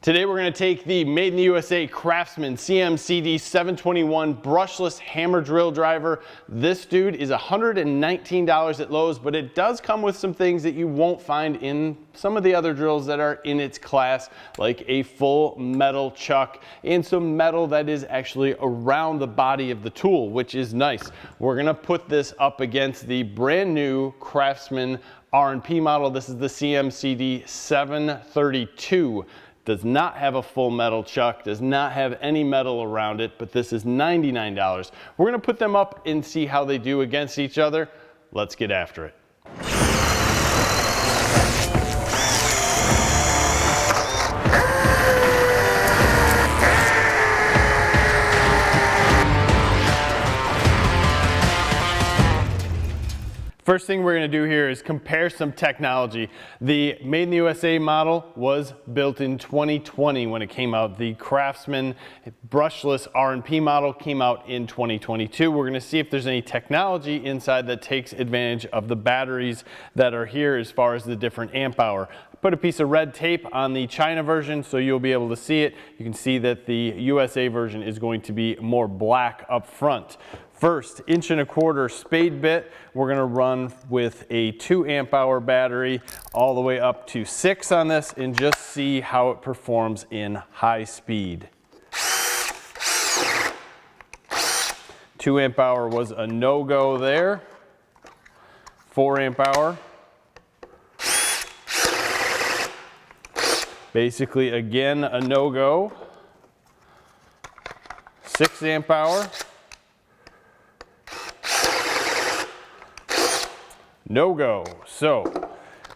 Today we're going to take the Made in the USA CRAFTSMAN CMCD721 brushless hammer drill driver. This dude is $119 at Lowe's, but it does come with some things that you won't find in some of the other drills that are in its class, like a full metal chuck and some metal that is actually around the body of the tool, which is nice. We're going to put this up against the brand new CRAFTSMAN R&P model. This is the CMCD732. Does not have a full metal chuck, does not have any metal around it, but this is $99. We're going to put them up and see how they do against each other. Let's get after it. First thing we're going to do here is compare some technology. The Made in the USA model was built in 2020 when it came out. The CRAFTSMAN brushless R&P model came out in 2022. We're going to see if there's any technology inside that takes advantage of the batteries that are here as far as the different amp hour. Put a piece of red tape on the China version so you'll be able to see it. You can see that the USA version is going to be more black up front. First, 1.25" spade bit, we're going to run with a 2 amp hour battery all the way up to 6 on this and just see how it performs in high speed. 2 amp hour was a no-go there. 4 amp hour. Basically, again, a no-go. 6 amp hour. No-go. So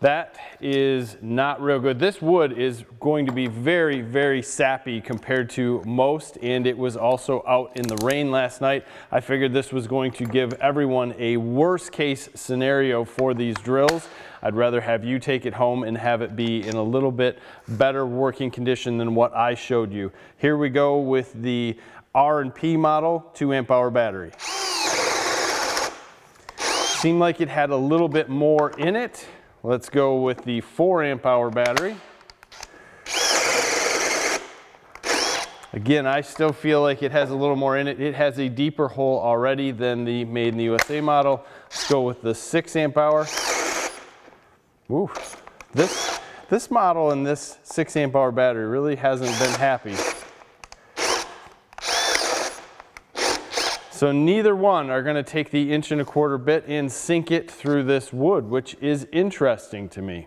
that is not real good. This wood is going to be very, very sappy compared to most, and it was also out in the rain last night. I figured this was going to give everyone a worst case scenario for these drills. I'd rather have you take it home and have it be in a little bit better working condition than what I showed you. Here we go with the R&P model 2 amp hour battery. Seemed like it had a little bit more in it. Let's go with the 4 amp hour battery. Again, I still feel like it has a little more in it. It has a deeper hole already than the Made in the USA model. Let's go with the 6 amp hour. Ooh, this model and this 6 amp hour battery really hasn't been happy. So neither one are going to take the 1.25" bit and sink it through this wood, which is interesting to me.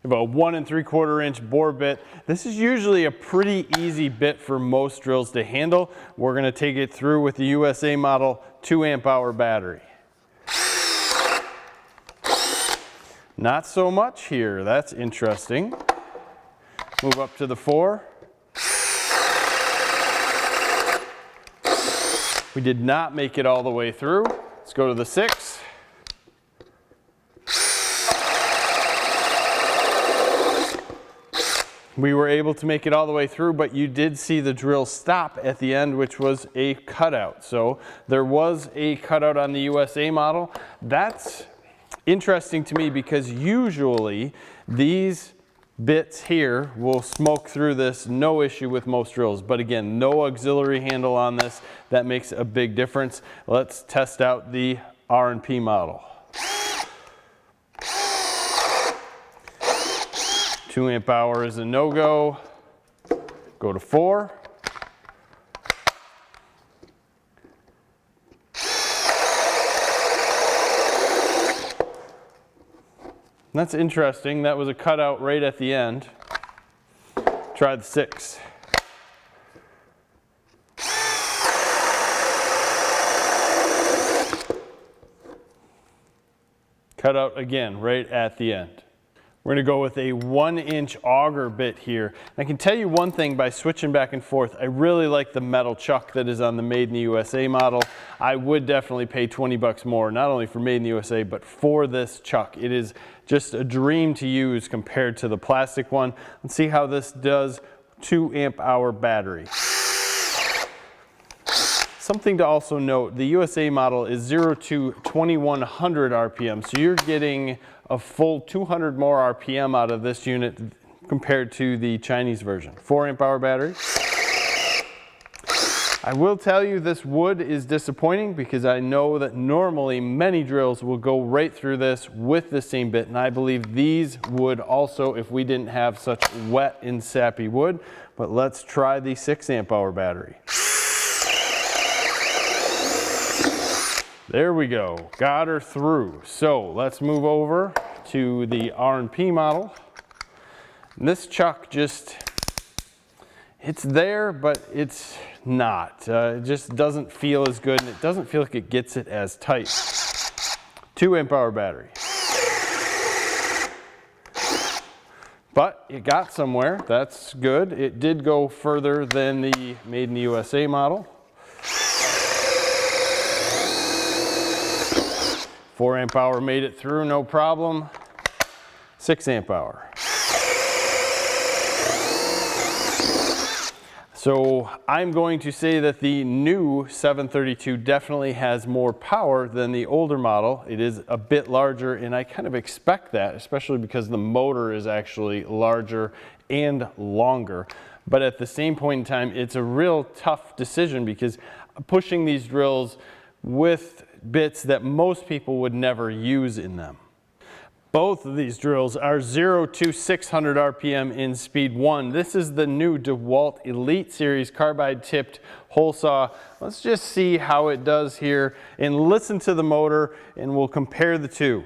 About a 1 3/4 inch bore bit. This is usually a pretty easy bit for most drills to handle. We're going to take it through with the USA model 2 amp hour battery. Not so much here. That's interesting. Move up to the 4. We did not make it all the way through. Let's go to the 6. We were able to make it all the way through, but you did see the drill stop at the end, which was a cutout. So there was a cutout on the USA model. That's interesting to me because usually these bits here will smoke through this, no issue with most drills. But again, no auxiliary handle on this. That makes a big difference. Let's test out the R&P model. 2 amp hour is a no-go. Go to 4. That's interesting. That was a cutout right at the end. Try the 6. Cutout again right at the end. We're going to go with a 1-inch auger bit here. And I can tell you one thing by switching back and forth. I really like the metal chuck that is on the Made in the USA model. I would definitely pay 20 bucks more, not only for Made in the USA, but for this chuck. It is just a dream to use compared to the plastic one. Let's see how this does. 2 amp hour battery. Something to also note, the USA model is 0 to 2100 RPM, so you're getting a full 200 more RPM out of this unit compared to the Chinese version. 4 amp hour battery. I will tell you this wood is disappointing because I know that normally many drills will go right through this with the same bit, and I believe these would also if we didn't have such wet and sappy wood. But let's try the 6 amp hour battery. There we go, got her through. So let's move over to the R&P model. And this chuck just, it's there, but it's not. It just doesn't feel as good, and it doesn't feel like it gets it as tight. 2 amp hour battery. But it got somewhere, that's good. It did go further than the Made in the USA model. 4 amp hour made it through, no problem. 6 amp hour. So I'm going to say that the new 732 definitely has more power than the older model. It is a bit larger, and I kind of expect that, especially because the motor is actually larger and longer. But at the same point in time, it's a real tough decision because pushing these drills with bits that most people would never use in them. Both of these drills are 0 to 600 RPM in speed 1. This is the new DeWalt Elite Series carbide tipped hole saw. Let's just see how it does here and listen to the motor, and we'll compare the two.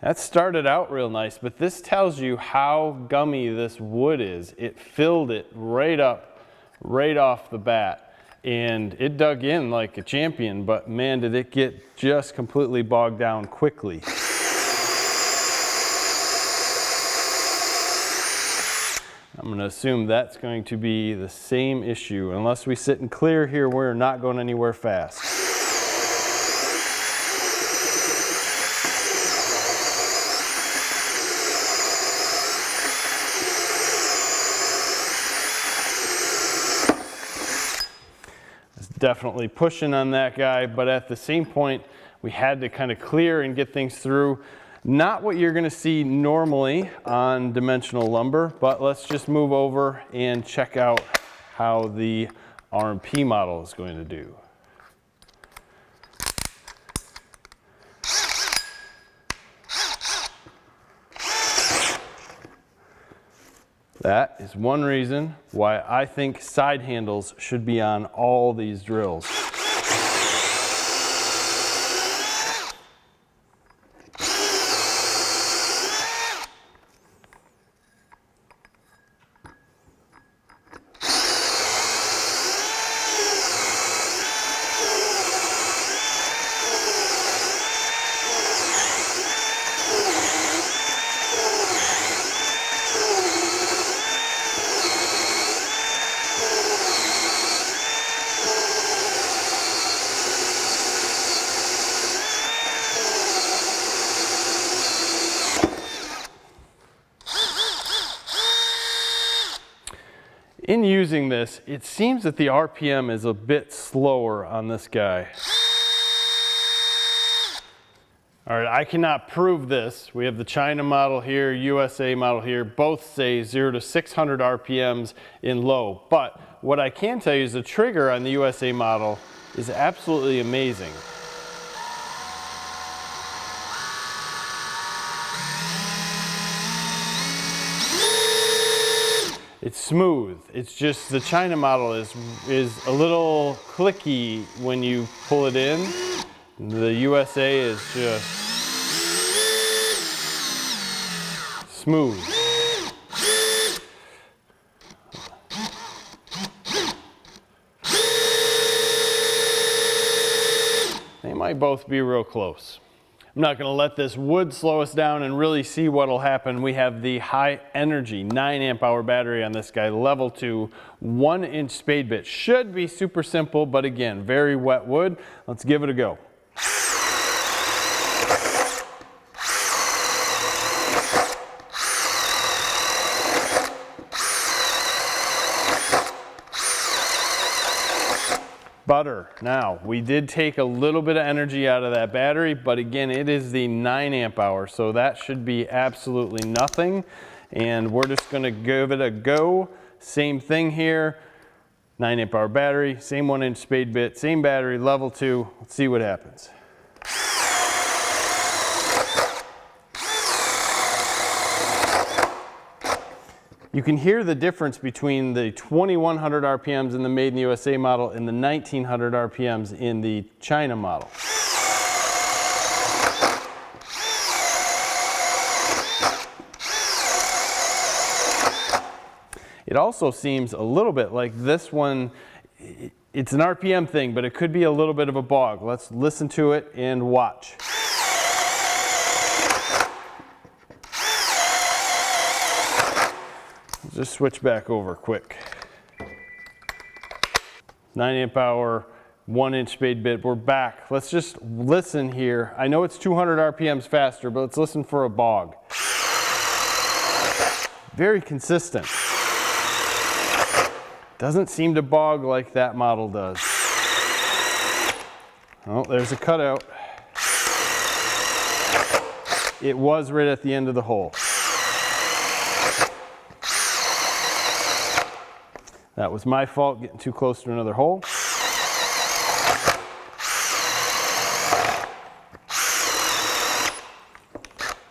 That started out real nice, but this tells you how gummy this wood is. It filled it right up, right off the bat, and it dug in like a champion, but man, did it get just completely bogged down quickly. I'm going to assume that's going to be the same issue. Unless we sit and clear here, we're not going anywhere fast. Definitely pushing on that guy, but at the same point we had to kind of clear and get things through. Not what you're going to see normally on dimensional lumber, but let's just move over and check out how the R&P model is going to do. That is one reason why I think side handles should be on all these drills. In using this, it seems that the RPM is a bit slower on this guy. All right, I cannot prove this. We have the China model here, USA model here. Both say 0 to 600 RPMs in low. But what I can tell you is the trigger on the USA model is absolutely amazing. It's smooth. It's just the China model is a little clicky when you pull it in. The USA is just smooth. They might both be real close. I'm not going to let this wood slow us down and really see what will happen. We have the high energy 9 amp hour battery on this guy, level 2, 1-inch spade bit. Should be super simple, but again, very wet wood. Let's give it a go. butter. Now, we did take a little bit of energy out of that battery, but again, it is the 9 amp hour, so that should be absolutely nothing. And we're just gonna give it a go. Same thing here, 9 amp hour battery, same 1-inch spade bit, same battery, level 2. Let's see what happens. You can hear the difference between the 2100 RPMs in the Made in the USA model and the 1900 RPMs in the China model. It also seems a little bit like this one, it's an RPM thing, but it could be a little bit of a bog. Let's listen to it and watch. Just switch back over quick. 9 amp hour, 1-inch spade bit, we're back. Let's just listen here. I know it's 200 RPMs faster, but let's listen for a bog. Very consistent. Doesn't seem to bog like that model does. Oh, there's a cutout. It was right at the end of the hole. That was my fault, getting too close to another hole.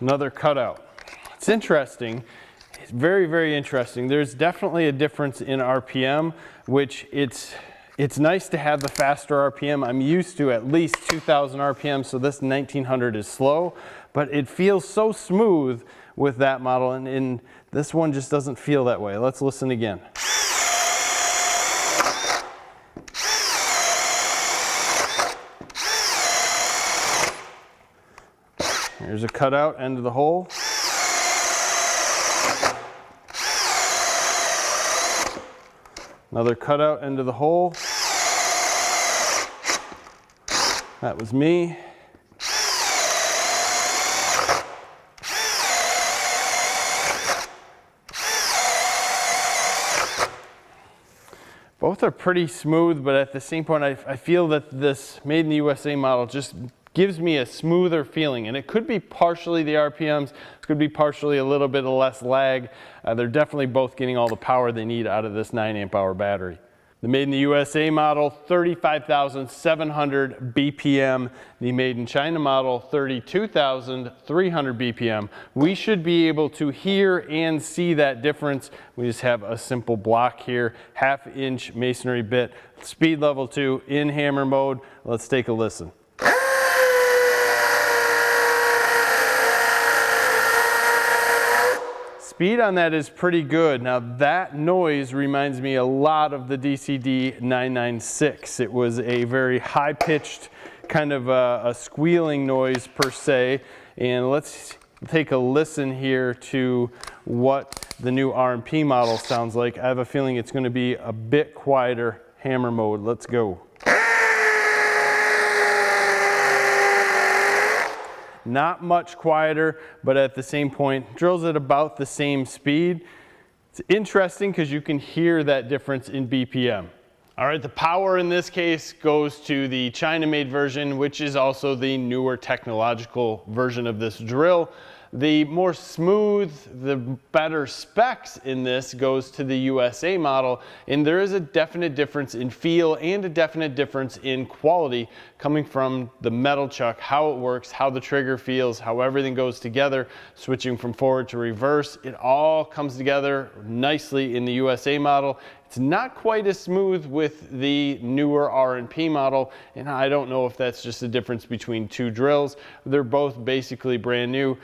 Another cutout. It's interesting. It's very, very interesting. There's definitely a difference in RPM, which it's nice to have the faster RPM. I'm used to at least 2000 RPM, so this 1900 is slow, but it feels so smooth with that model, and this one just doesn't feel that way. Let's listen again. Here's a cutout, end of the hole. Another cutout, end of the hole. That was me. Both are pretty smooth, but at the same point, I feel that this Made in the USA model just gives me a smoother feeling, and it could be partially the RPMs, it could be partially a little bit of less lag. They're definitely both getting all the power they need out of this 9 amp hour battery. The Made in the USA model, 35,700 BPM. The Made in China model, 32,300 BPM. We should be able to hear and see that difference. We just have a simple block here, 1/2-inch masonry bit, speed level 2 in hammer mode. Let's take a listen. Speed on that is pretty good. Now that noise reminds me a lot of the DCD 996. It was a very high-pitched kind of a squealing noise per se. And let's take a listen here to what the new R&P model sounds like. I have a feeling it's going to be a bit quieter hammer mode. Let's go. Not much quieter, but at the same point, drills at about the same speed. It's interesting because you can hear that difference in BPM. All right, the power in this case goes to the China-made version, which is also the newer technological version of this drill. The more smooth, the better specs in this goes to the USA model, and there is a definite difference in feel and a definite difference in quality coming from the metal chuck, how it works, how the trigger feels, how everything goes together, switching from forward to reverse. It all comes together nicely in the USA model. It's not quite as smooth with the newer R&P model, and I don't know if that's just a difference between two drills. They're both basically brand new.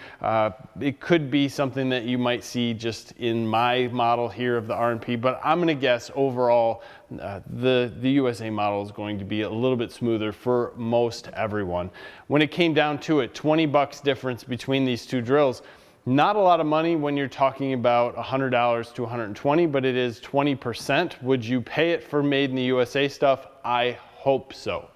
It could be something that you might see just in my model here of the R&P, but I'm gonna guess overall the USA model is going to be a little bit smoother for most everyone. When it came down to it, 20 bucks difference between these two drills. Not a lot of money when you're talking about $100 to $120, but it is 20%. Would you pay it for Made in the USA stuff? I hope so.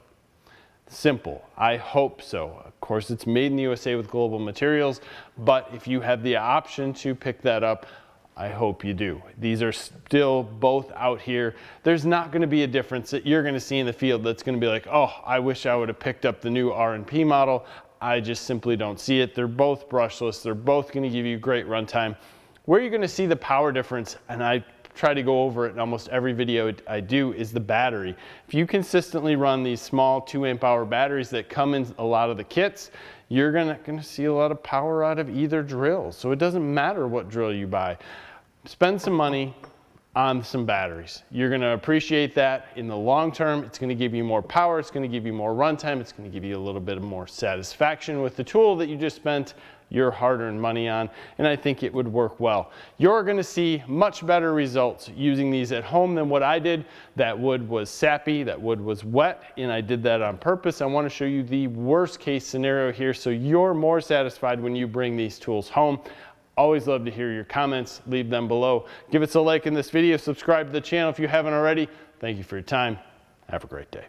Simple, I hope so. Of course, it's Made in the USA with global materials, but if you have the option to pick that up, I hope you do. These are still both out here. There's not going to be a difference that you're going to see in the field that's going to be like, oh, I wish I would have picked up the new R&P model. I just simply don't see it. They're both brushless. They're both going to give you great runtime. Where you're going to see the power difference, and I try to go over it in almost every video I do, is the battery. If you consistently run these small 2 amp-hour batteries that come in a lot of the kits, you're gonna see a lot of power out of either drill. So it doesn't matter what drill you buy. Spend some money on some batteries. You're gonna appreciate that in the long term. It's gonna give you more power, it's gonna give you more runtime, it's gonna give you a little bit more satisfaction with the tool that you just spent your hard-earned money on, and I think it would work well. You're gonna see much better results using these at home than what I did. That wood was sappy, that wood was wet, and I did that on purpose. I wanna show you the worst case scenario here so you're more satisfied when you bring these tools home. Always love to hear your comments, leave them below. Give us a like in this video, subscribe to the channel if you haven't already. Thank you for your time. Have a great day.